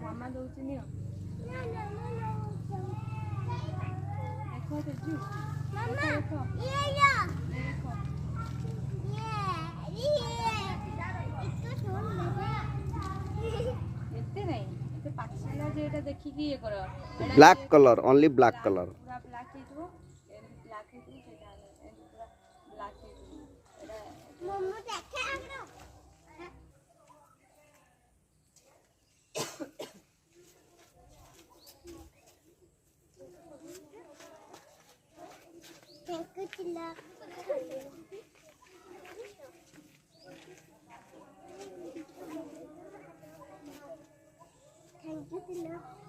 मामा दौची neo देखो तेजू मामा देखो ये देखो इसको छोड़ एते नहीं एते पाछला जे एटा देखि कि ये करो black colour only black colour पूरा ब्लैक हेतु एन ब्लैक हेतु सेटा एन पूरा ब्लैक हेतु एटा मम्मा देखे आरो थैंक यू चिल्ला थैंक यू चिल्ला